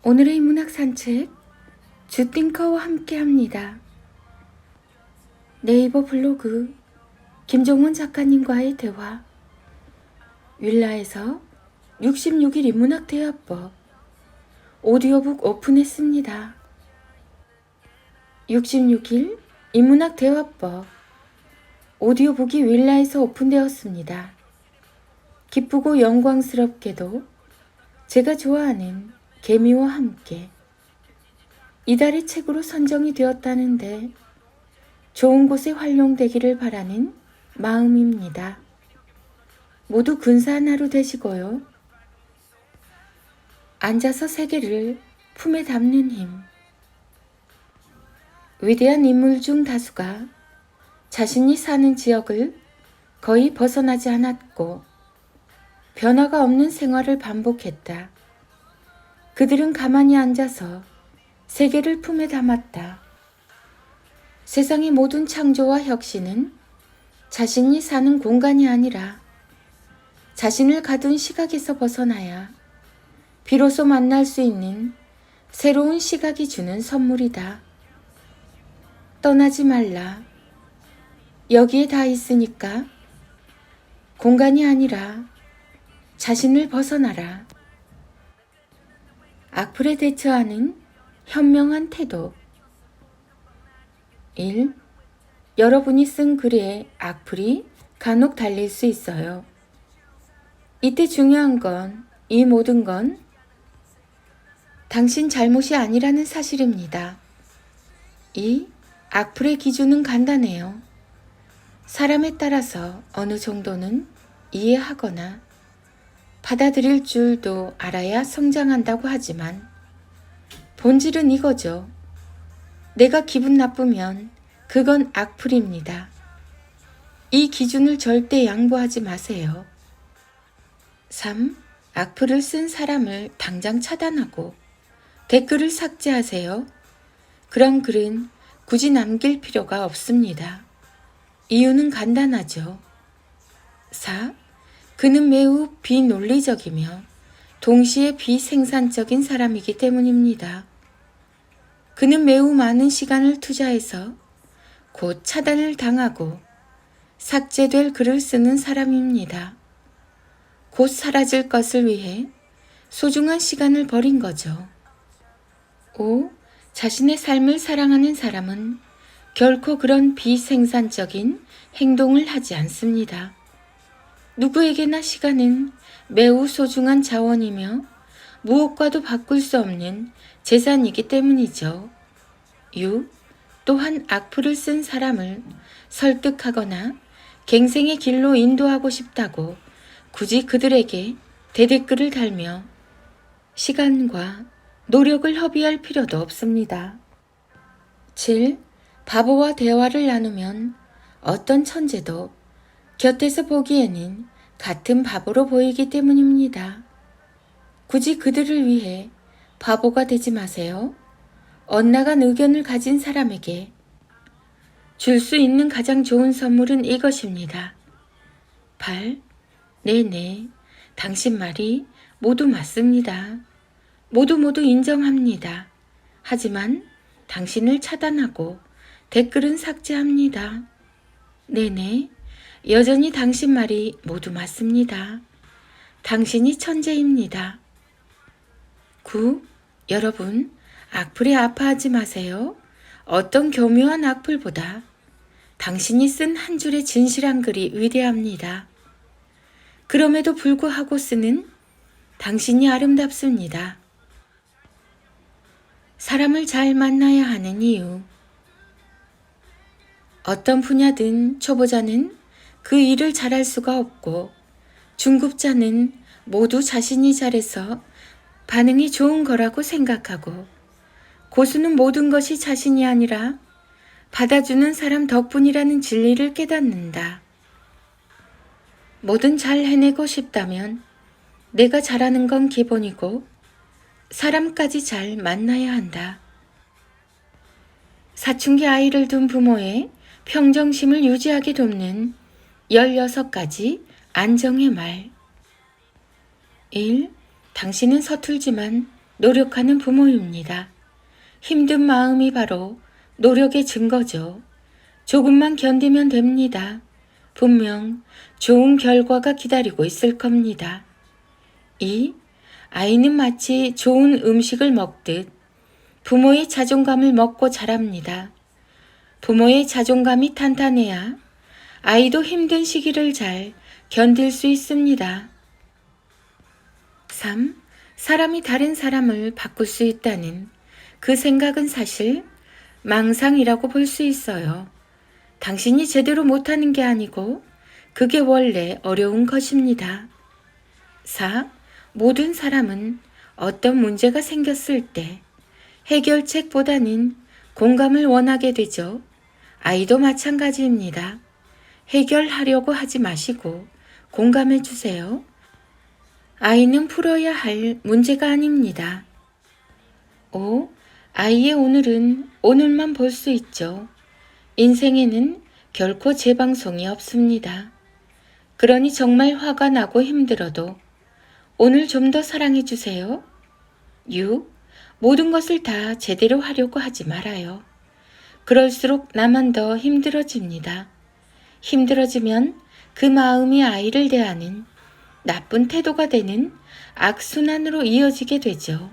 오늘의 문학 산책 주띵커와 함께합니다. 네이버 블로그 김종원 작가님과의 대화. 윌라에서 66일 인문학 대화법 오디오북 오픈했습니다. 66일 인문학 대화법 오디오북이 윌라에서 오픈되었습니다. 기쁘고 영광스럽게도 제가 좋아하는 개미와 함께 이달의 책으로 선정이 되었다는데 좋은 곳에 활용되기를 바라는 마음입니다. 모두 근사한 하루 되시고요. 앉아서 세계를 품에 담는 힘. 위대한 인물 중 다수가 자신이 사는 지역을 거의 벗어나지 않았고 변화가 없는 생활을 반복했다. 그들은 가만히 앉아서 세계를 품에 담았다. 세상의 모든 창조와 혁신은 자신이 사는 공간이 아니라 자신을 가둔 시각에서 벗어나야 비로소 만날 수 있는 새로운 시각이 주는 선물이다. 떠나지 말라. 여기에 다 있으니까 공간이 아니라 자신을 벗어나라. 악플에 대처하는 현명한 태도. 1. 여러분이 쓴 글에 악플이 간혹 달릴 수 있어요. 이때 중요한 건 이 모든 건 당신 잘못이 아니라는 사실입니다. 2. 악플의 기준은 간단해요. 사람에 따라서 어느 정도는 이해하거나 받아들일 줄도 알아야 성장한다고 하지만 본질은 이거죠. 내가 기분 나쁘면 그건 악플입니다. 이 기준을 절대 양보하지 마세요. 3. 악플을 쓴 사람을 당장 차단하고 댓글을 삭제하세요. 그런 글은 굳이 남길 필요가 없습니다. 이유는 간단하죠. 4. 그는 매우 비논리적이며 동시에 비생산적인 사람이기 때문입니다. 그는 매우 많은 시간을 투자해서 곧 차단을 당하고 삭제될 글을 쓰는 사람입니다. 곧 사라질 것을 위해 소중한 시간을 버린 거죠. 5. 자신의 삶을 사랑하는 사람은 결코 그런 비생산적인 행동을 하지 않습니다. 누구에게나 시간은 매우 소중한 자원이며 무엇과도 바꿀 수 없는 재산이기 때문이죠. 6. 또한 악플을 쓴 사람을 설득하거나 갱생의 길로 인도하고 싶다고 굳이 그들에게 대댓글을 달며 시간과 노력을 허비할 필요도 없습니다. 7. 바보와 대화를 나누면 어떤 천재도 곁에서 보기에는 같은 바보로 보이기 때문입니다. 굳이 그들을 위해 바보가 되지 마세요. 엇나간 의견을 가진 사람에게 줄 수 있는 가장 좋은 선물은 이것입니다. 8. 네네, 당신 말이 모두 맞습니다. 모두 인정합니다. 하지만 당신을 차단하고 댓글은 삭제합니다. 네네, 여전히 당신 말이 모두 맞습니다. 당신이 천재입니다. 9. 여러분, 악플에 아파하지 마세요. 어떤 교묘한 악플보다 당신이 쓴 한 줄의 진실한 글이 위대합니다. 그럼에도 불구하고 쓰는 당신이 아름답습니다. 사람을 잘 만나야 하는 이유. 어떤 분야든 초보자는 그 일을 잘할 수가 없고 중급자는 모두 자신이 잘해서 반응이 좋은 거라고 생각하고 고수는 모든 것이 자신이 아니라 받아주는 사람 덕분이라는 진리를 깨닫는다. 뭐든 잘 해내고 싶다면 내가 잘하는 건 기본이고 사람까지 잘 만나야 한다. 사춘기 아이를 둔 부모의 평정심을 유지하게 돕는 16가지 안정의 말. 1. 당신은 서툴지만 노력하는 부모입니다. 힘든 마음이 바로 노력의 증거죠. 조금만 견디면 됩니다. 분명 좋은 결과가 기다리고 있을 겁니다. 2. 아이는 마치 좋은 음식을 먹듯 부모의 자존감을 먹고 자랍니다. 부모의 자존감이 탄탄해야 아이도 힘든 시기를 잘 견딜 수 있습니다. 3. 사람이 다른 사람을 바꿀 수 있다는 그 생각은 사실 망상이라고 볼 수 있어요. 당신이 제대로 못하는 게 아니고 그게 원래 어려운 것입니다. 4. 모든 사람은 어떤 문제가 생겼을 때 해결책보다는 공감을 원하게 되죠. 아이도 마찬가지입니다. 해결하려고 하지 마시고 공감해 주세요. 아이는 풀어야 할 문제가 아닙니다. 5. 아이의 오늘은 오늘만 볼 수 있죠. 인생에는 결코 재방송이 없습니다. 그러니 정말 화가 나고 힘들어도 오늘 좀 더 사랑해 주세요. 6. 모든 것을 다 제대로 하려고 하지 말아요. 그럴수록 나만 더 힘들어집니다. 힘들어지면 그 마음이 아이를 대하는 나쁜 태도가 되는 악순환으로 이어지게 되죠.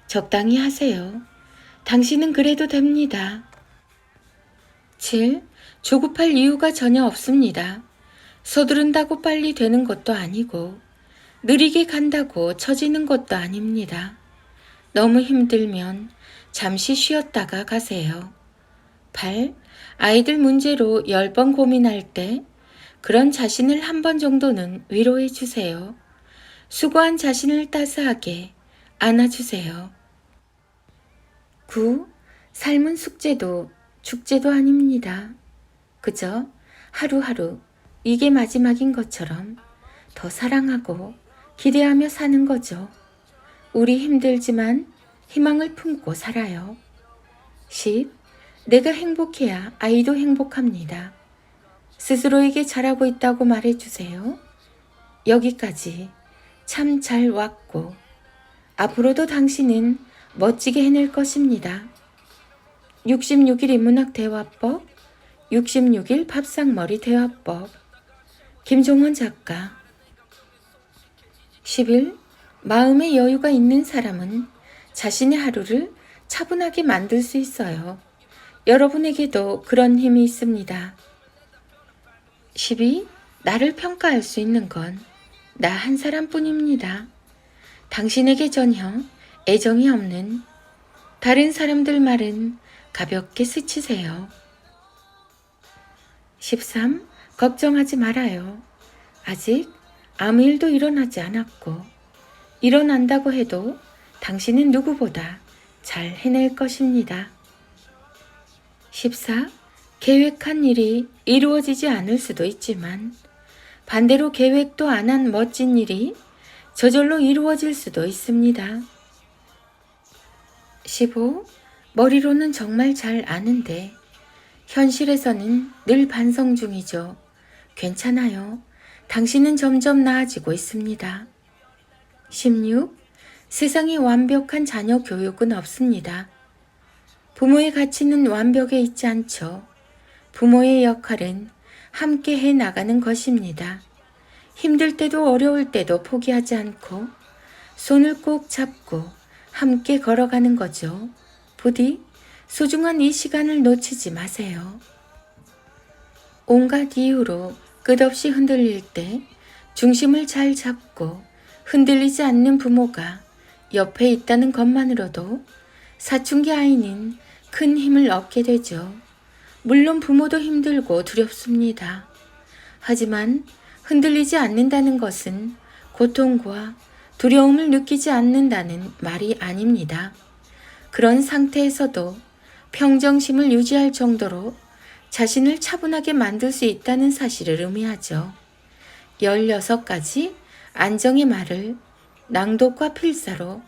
적당히 하세요. 당신은 그래도 됩니다. 7. 조급할 이유가 전혀 없습니다. 서두른다고 빨리 되는 것도 아니고 느리게 간다고 처지는 것도 아닙니다. 너무 힘들면 잠시 쉬었다가 가세요. 8. 아이들 문제로 10번 고민할 때 그런 자신을 한 번 정도는 위로해 주세요. 수고한 자신을 따스하게 안아주세요. 9. 삶은 숙제도 축제도 아닙니다. 그저 하루하루 이게 마지막인 것처럼 더 사랑하고 기대하며 사는 거죠. 우리 힘들지만 희망을 품고 살아요. 10. 내가 행복해야 아이도 행복합니다. 스스로에게 잘하고 있다고 말해주세요. 여기까지 참 잘 왔고 앞으로도 당신은 멋지게 해낼 것입니다. 66일 인문학 대화법, 66일 밥상머리 대화법, 김종원 작가. 10일, 마음의 여유가 있는 사람은 자신의 하루를 차분하게 만들 수 있어요. 여러분에게도 그런 힘이 있습니다. 12. 나를 평가할 수 있는 건 나 한 사람뿐입니다. 당신에게 전혀 애정이 없는 다른 사람들 말은 가볍게 스치세요. 13. 걱정하지 말아요. 아직 아무 일도 일어나지 않았고 일어난다고 해도 당신은 누구보다 잘 해낼 것입니다. 14. 계획한 일이 이루어지지 않을 수도 있지만 반대로 계획도 안 한 멋진 일이 저절로 이루어질 수도 있습니다. 15. 머리로는 정말 잘 아는데 현실에서는 늘 반성 중이죠. 괜찮아요. 당신은 점점 나아지고 있습니다. 16. 세상에 완벽한 자녀 교육은 없습니다. 부모의 가치는 완벽에 있지 않죠. 부모의 역할은 함께 해 나가는 것입니다. 힘들 때도 어려울 때도 포기하지 않고 손을 꼭 잡고 함께 걸어가는 거죠. 부디 소중한 이 시간을 놓치지 마세요. 온갖 이유로 끝없이 흔들릴 때 중심을 잘 잡고 흔들리지 않는 부모가 옆에 있다는 것만으로도 사춘기 아이는 큰 힘을 얻게 되죠. 물론 부모도 힘들고 두렵습니다. 하지만 흔들리지 않는다는 것은 고통과 두려움을 느끼지 않는다는 말이 아닙니다. 그런 상태에서도 평정심을 유지할 정도로 자신을 차분하게 만들 수 있다는 사실을 의미하죠. 16가지 안정의 말을 낭독과 필사로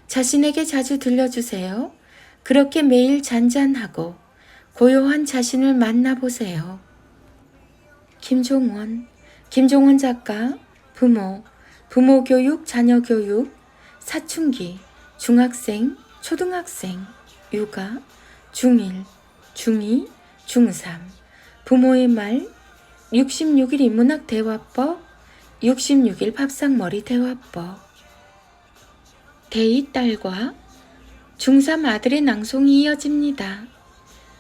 자신에게 자주 들려주세요. 그렇게 매일 잔잔하고 고요한 자신을 만나보세요. 김종원 작가, 부모 교육, 자녀 교육, 사춘기, 중학생, 초등학생, 육아, 중1, 중2, 중3, 부모의 말, 66일 인문학 대화법, 66일 밥상머리 대화법. 대2 딸과 중3 아들의 낭송이 이어집니다.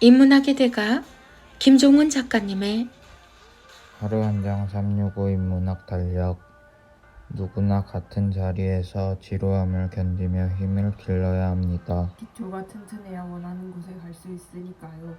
인문학의 대가 김종훈 작가님의 하루 한 장 365 인문학 달력. 누구나 같은 자리에서 지루함을 견디며 힘을 길러야 합니다. 기초가 튼튼해야 원하는 곳에 갈 수 있으니까요.